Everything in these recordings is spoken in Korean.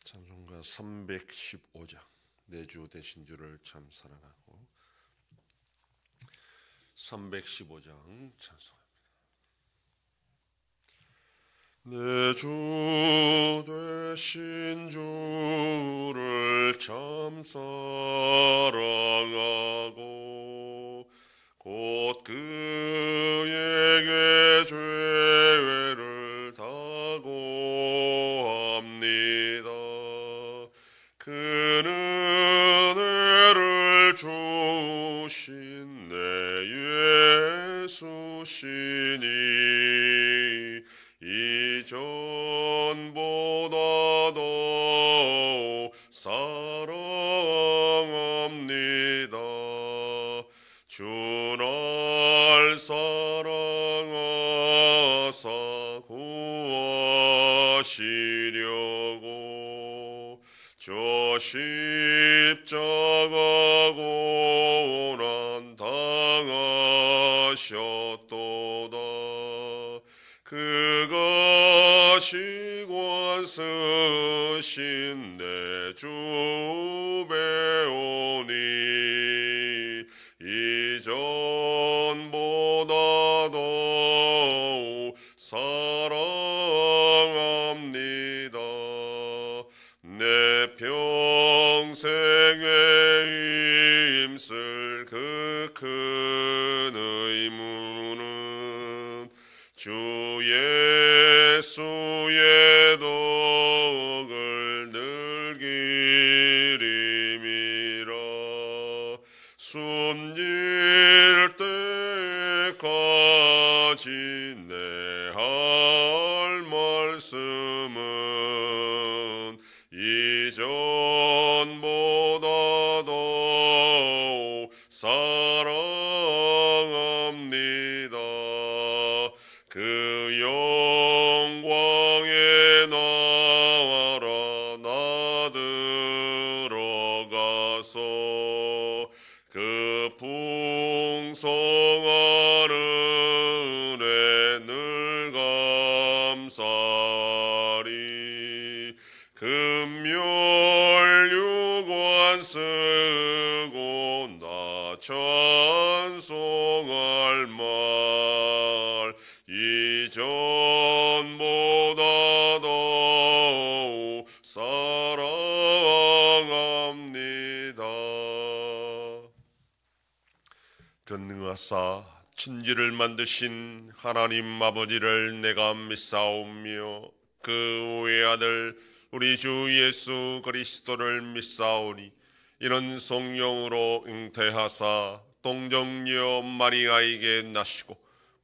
찬송가 315장 내 주 되신 주를 참 사랑하고 315장 찬송합니다. 내 주 되신 주를 참 사랑하고 곧 그에게 죄를 다고합니다. 그는 은혜를 주신 내 예수시니 이전보다도 사랑합니다. 주 날 사랑하사 구하시려고 저 십자가 고난 당하셨도다. 그가 시관 쓰신 내 주 배우니 이전보다도 사랑합니다. 내 평생에 힘쓸 그 큰 의무는 주 예수의 덕을 늘 기림이라. 숨질 때까지 내 할 말씀은 이전보다도 사랑합니다. 그 영광의 나라 나 들어가서 그 풍성한 은혜 늘 감사리. 금멸유관 쓰고 나 찬송할 말 이전보다도 사랑합니다. 전능하사 천지를 만드신 하나님 아버지를 내가 믿사오며 그 외아들 우리 주 예수 그리스도를 믿사오니 이는 성령으로 잉태하사 동정녀 마리아에게 나시고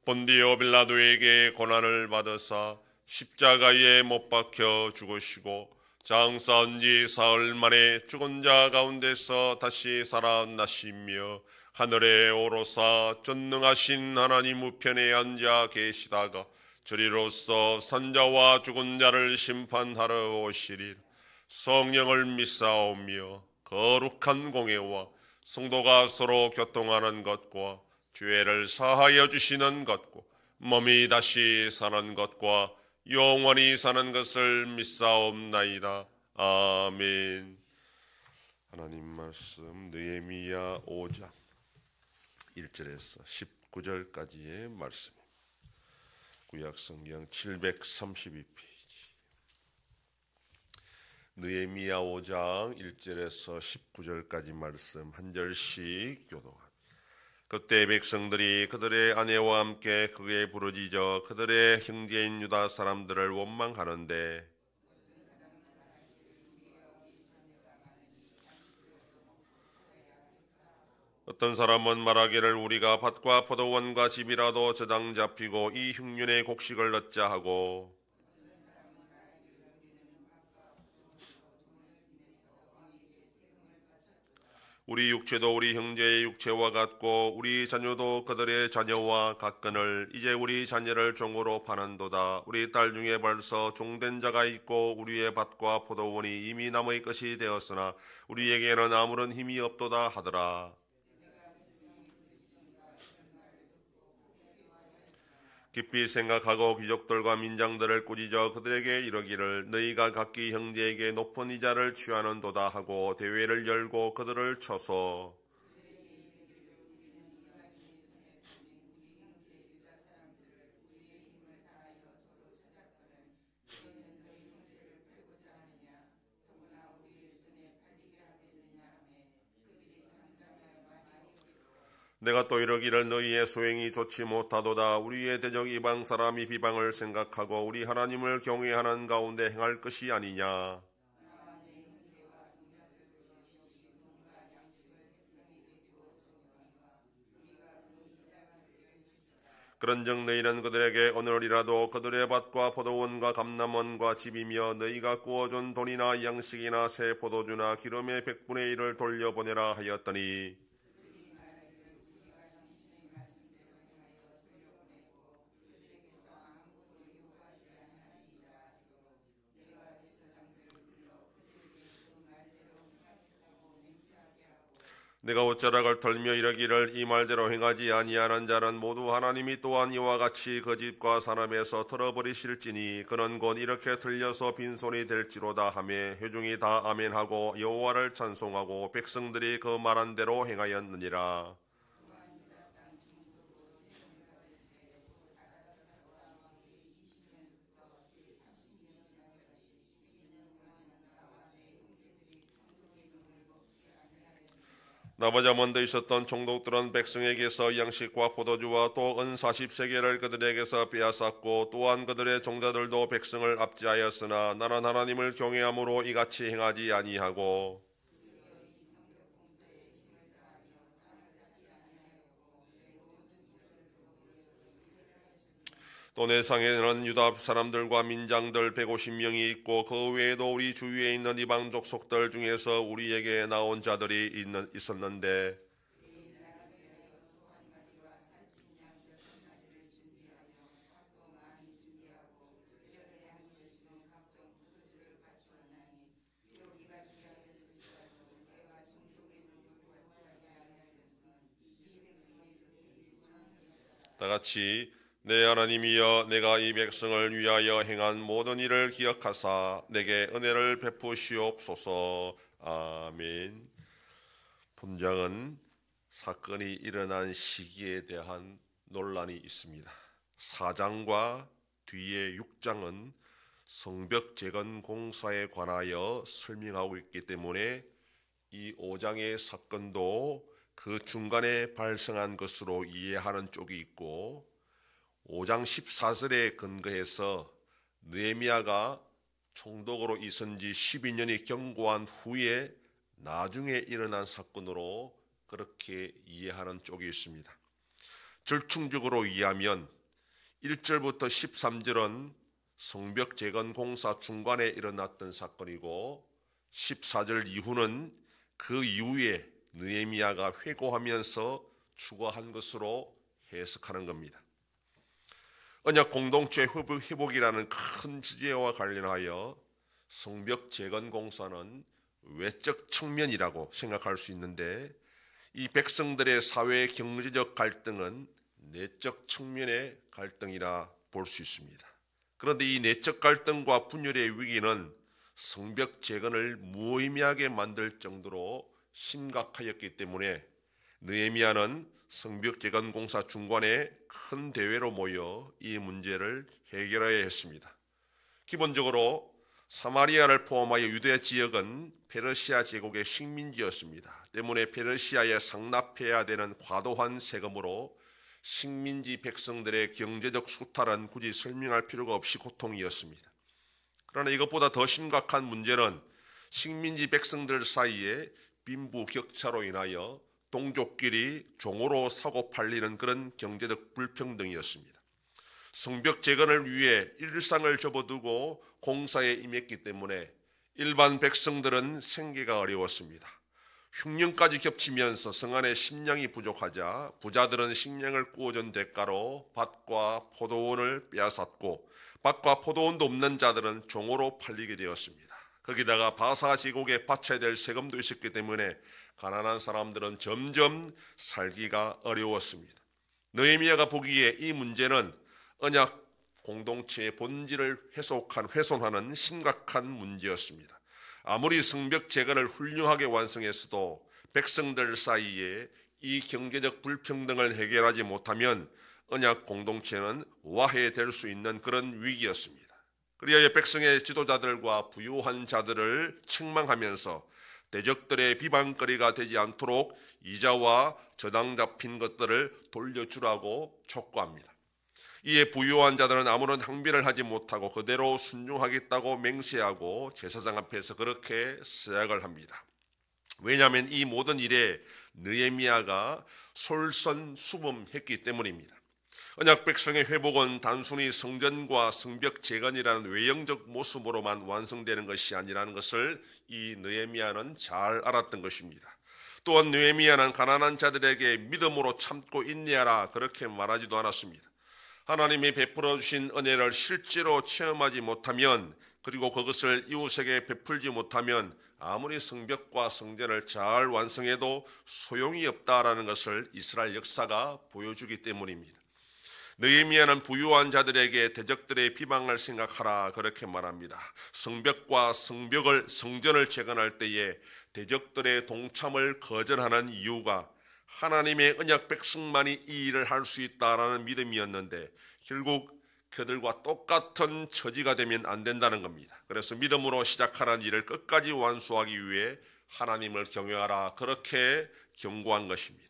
본디오 빌라도에게 고난을 받으사 십자가에 못 박혀 죽으시고 장사한 지 사흘 만에 죽은 자 가운데서 다시 살아나시며 하늘에 오르사 전능하신 하나님 우편에 앉아 계시다가 저리로서 산자와 죽은 자를 심판하러 오시리라. 성령을 믿사오며 거룩한 공회와 성도가 서로 교통하는 것과 죄를 사하여 주시는 것과 몸이 다시 사는 것과 영원히 사는 것을 믿사옵나이다. 아멘. 하나님 말씀 느헤미야 5장 1절에서 19절까지의 말씀입니다. 구약성경 732페이지 느헤미야 5장 1절에서 19절까지 말씀 한 절씩 교독합니다. 그때 백성들이 그들의 아내와 함께 그에 부르짖어 그들의 형제인 유다 사람들을 원망하는데 어떤 사람은 말하기를 우리가 밭과 포도원과 집이라도 저당 잡히고 이 흉년의 곡식을 얻자 하고 우리 육체도 우리 형제의 육체와 같고 우리 자녀도 그들의 자녀와 같거늘 이제 우리 자녀를 종으로 파는도다. 우리 딸 중에 벌써 종된 자가 있고 우리의 밭과 포도원이 이미 남의 것이 되었으나 우리에게는 아무런 힘이 없도다 하더라. 깊이 생각하고 귀족들과 민장들을 꾸짖어 그들에게 이르기를 너희가 각기 형제에게 높은 이자를 취하는도다 하고 대회를 열고 그들을 쳐서 내가 또 이르기를 너희의 소행이 좋지 못하도다. 우리의 대적 이방 사람이 비방을 생각하고 우리 하나님을 경외하는 가운데 행할 것이 아니냐. 그런즉 너희는 그들에게 오늘이라도 그들의 밭과 포도원과 감람원과 집이며 너희가 구워준 돈이나 양식이나 새 포도주나 기름의 100분의 1을 돌려보내라 하였더니 내가 옷자락을 털며 이르기를 이 말대로 행하지 아니하는 자는 모두 하나님이 또한 이와 같이 그 집과 사람에서 털어버리실지니 그는 곧 이렇게 틀려서 빈손이 될지로다 하며 회중이 다 아멘하고 여호와를 찬송하고 백성들이 그 말한 대로 행하였느니라. 나보다 먼저 있었던 총독들은 백성에게서 양식과 포도주와 또 은 40세겔을 그들에게서 빼앗았고 또한 그들의 종자들도 백성을 압제하였으나 나는 하나님을 경외함으로 이같이 행하지 아니하고 또 내 상에는 유다 사람들과 민장들 150명이 있고 그 외에도 우리 주위에 있는 이방 족속들 중에서 우리에게 나온 자들이 있었는데 다 같이 내 하나님이여 내가 이 백성을 위하여 행한 모든 일을 기억하사 내게 은혜를 베푸시옵소서. 아멘. 본장은 사건이 일어난 시기에 대한 논란이 있습니다. 4장과 뒤에 6장은 성벽 재건 공사에 관하여 설명하고 있기 때문에 이 5장의 사건도 그 중간에 발생한 것으로 이해하는 쪽이 있고 5장 14절에 근거해서 느헤미야가 총독으로 있은 지 12년이 경고한 후에 나중에 일어난 사건으로 그렇게 이해하는 쪽이 있습니다. 절충적으로 이해하면 1절부터 13절은 성벽 재건 공사 중간에 일어났던 사건이고 14절 이후는 그 이후에 느헤미야가 회고하면서 추가한 것으로 해석하는 겁니다. 언약 공동체 회복이라는 큰 주제와 관련하여 성벽 재건 공사는 외적 측면이라고 생각할 수 있는데 이 백성들의 사회 경제적 갈등은 내적 측면의 갈등이라 볼 수 있습니다. 그런데 이 내적 갈등과 분열의 위기는 성벽 재건을 무의미하게 만들 정도로 심각하였기 때문에 느헤미야는 성벽 재건 공사 중간에 큰 대회로 모여 이 문제를 해결해야 했습니다. 기본적으로 사마리아를 포함하여 유대 지역은 페르시아 제국의 식민지였습니다. 때문에 페르시아에 상납해야 되는 과도한 세금으로 식민지 백성들의 경제적 수탈은 굳이 설명할 필요가 없이 고통이었습니다. 그러나 이것보다 더 심각한 문제는 식민지 백성들 사이에 빈부격차로 인하여 동족끼리 종으로 사고 팔리는 그런 경제적 불평등이었습니다. 성벽 재건을 위해 일상을 접어두고 공사에 임했기 때문에 일반 백성들은 생계가 어려웠습니다. 흉년까지 겹치면서 성안에 식량이 부족하자 부자들은 식량을 구워준 대가로 밭과 포도원을 빼앗았고 밭과 포도원도 없는 자들은 종으로 팔리게 되었습니다. 거기다가 바사 제국에 바쳐야 될 세금도 있었기 때문에 가난한 사람들은 점점 살기가 어려웠습니다. 느헤미야가 보기에 이 문제는 언약 공동체의 본질을 훼손하는 심각한 문제였습니다. 아무리 성벽 재건을 훌륭하게 완성했어도 백성들 사이에 이 경제적 불평등을 해결하지 못하면 언약 공동체는 와해될 수 있는 그런 위기였습니다. 그리하여 백성의 지도자들과 부유한 자들을 책망하면서 대적들의 비방거리가 되지 않도록 이자와 저당 잡힌 것들을 돌려주라고 촉구합니다. 이에 부유한 자들은 아무런 항변을 하지 못하고 그대로 순종하겠다고 맹세하고 제사장 앞에서 그렇게 서약을 합니다. 왜냐하면 이 모든 일에 느헤미야가 솔선수범했기 때문입니다. 언약 백성의 회복은 단순히 성전과 성벽 재건이라는 외형적 모습으로만 완성되는 것이 아니라는 것을 이 느헤미야는 잘 알았던 것입니다. 또한 느헤미야는 가난한 자들에게 믿음으로 참고 인내하라 그렇게 말하지도 않았습니다. 하나님이 베풀어 주신 은혜를 실제로 체험하지 못하면, 그리고 그것을 이웃에게 베풀지 못하면 아무리 성벽과 성전을 잘 완성해도 소용이 없다라는 것을 이스라엘 역사가 보여주기 때문입니다. 느헤미야는 부유한 자들에게 대적들의 비방을 생각하라 그렇게 말합니다. 성벽과 성전을 재건할 때에 대적들의 동참을 거절하는 이유가 하나님의 언약 백성만이 이 일을 할 수 있다라는 믿음이었는데, 결국 그들과 똑같은 처지가 되면 안 된다는 겁니다. 그래서 믿음으로 시작하는 일을 끝까지 완수하기 위해 하나님을 경외하라 그렇게 경고한 것입니다.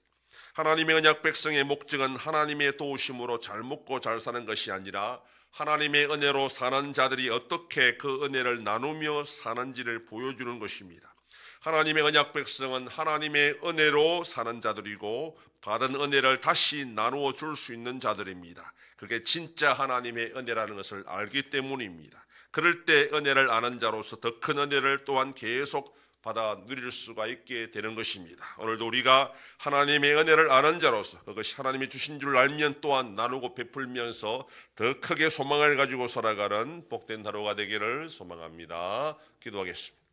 하나님의 언약 백성의 목적은 하나님의 도우심으로 잘 먹고 잘 사는 것이 아니라 하나님의 은혜로 사는 자들이 어떻게 그 은혜를 나누며 사는지를 보여주는 것입니다. 하나님의 언약 백성은 하나님의 은혜로 사는 자들이고 받은 은혜를 다시 나누어 줄 수 있는 자들입니다. 그게 진짜 하나님의 은혜라는 것을 알기 때문입니다. 그럴 때 은혜를 아는 자로서 더 큰 은혜를 또한 계속 받아 누릴 수가 있게 되는 것입니다. 오늘도 우리가 하나님의 은혜를 아는 자로서 그것이 하나님이 주신 줄 알면 또한 나누고 베풀면서 더 크게 소망을 가지고 살아가는 복된 하루가 되기를 소망합니다. 기도하겠습니다.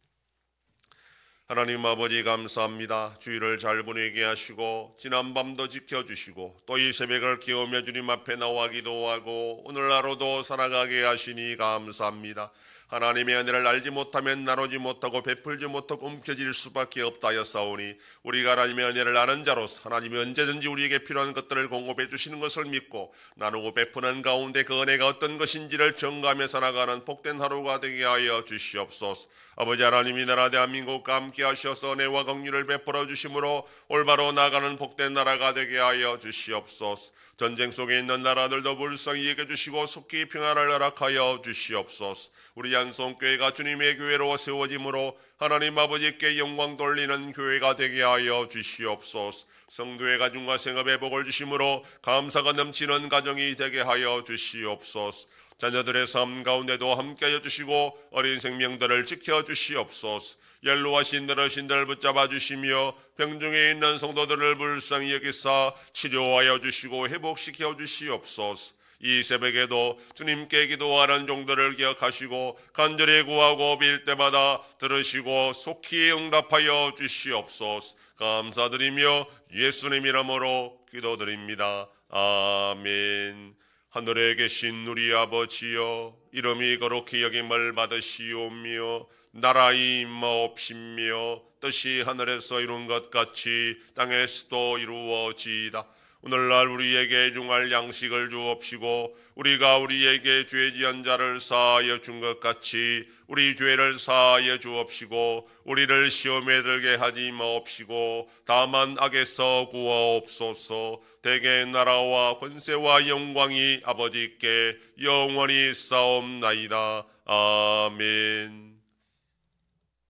하나님 아버지 감사합니다. 주일을 잘 보내게 하시고 지난 밤도 지켜주시고 또 이 새벽을 깨우며 주님 앞에 나와 기도하고 오늘 하루도 살아가게 하시니 감사합니다. 하나님의 은혜를 알지 못하면 나누지 못하고 베풀지 못하고 움켜질 수밖에 없다 하였사오니 우리가 하나님의 은혜를 아는 자로서 하나님이 언제든지 우리에게 필요한 것들을 공급해 주시는 것을 믿고 나누고 베푸는 가운데 그 은혜가 어떤 것인지를 정감해 살아가는 복된 하루가 되게 하여 주시옵소서. 아버지 하나님이 나라 대한민국과 함께 하셔서 은혜와 긍휼을 베풀어 주심으로 올바로 나가는 복된 나라가 되게 하여 주시옵소서. 전쟁 속에 있는 나라들도 불쌍히 여겨주시고 속히 평안을 허락하여 주시옵소서. 우리 양성교회가 주님의 교회로 세워짐으로 하나님 아버지께 영광 돌리는 교회가 되게 하여 주시옵소서. 성도의 가정과 생업에 복을 주심으로 감사가 넘치는 가정이 되게 하여 주시옵소서. 자녀들의 삶 가운데도 함께하여 주시고 어린 생명들을 지켜주시옵소서. 연로하신 어르신들을 붙잡아 주시며 병중에 있는 성도들을 불쌍히 여기사 치료하여 주시고 회복시켜 주시옵소서. 이 새벽에도 주님께 기도하는 종들을 기억하시고 간절히 구하고 빌 때마다 들으시고 속히 응답하여 주시옵소서. 감사드리며 예수님 이름으로 기도드립니다. 아멘. 하늘에 계신 우리 아버지여, 이름이 거룩히 여김을 받으시오며 나라의 임하옵시며 뜻이 하늘에서 이룬 것 같이 땅에서도 이루어지이다. 오늘날 우리에게 일용할 양식을 주옵시고 우리가 우리에게 죄 지은 자를 사하여 준 것 같이 우리 죄를 사하여 주옵시고 우리를 시험에 들게 하지 마옵시고 다만 악에서 구하옵소서. 대개 나라와 권세와 영광이 아버지께 영원히 싸움나이다. 아멘.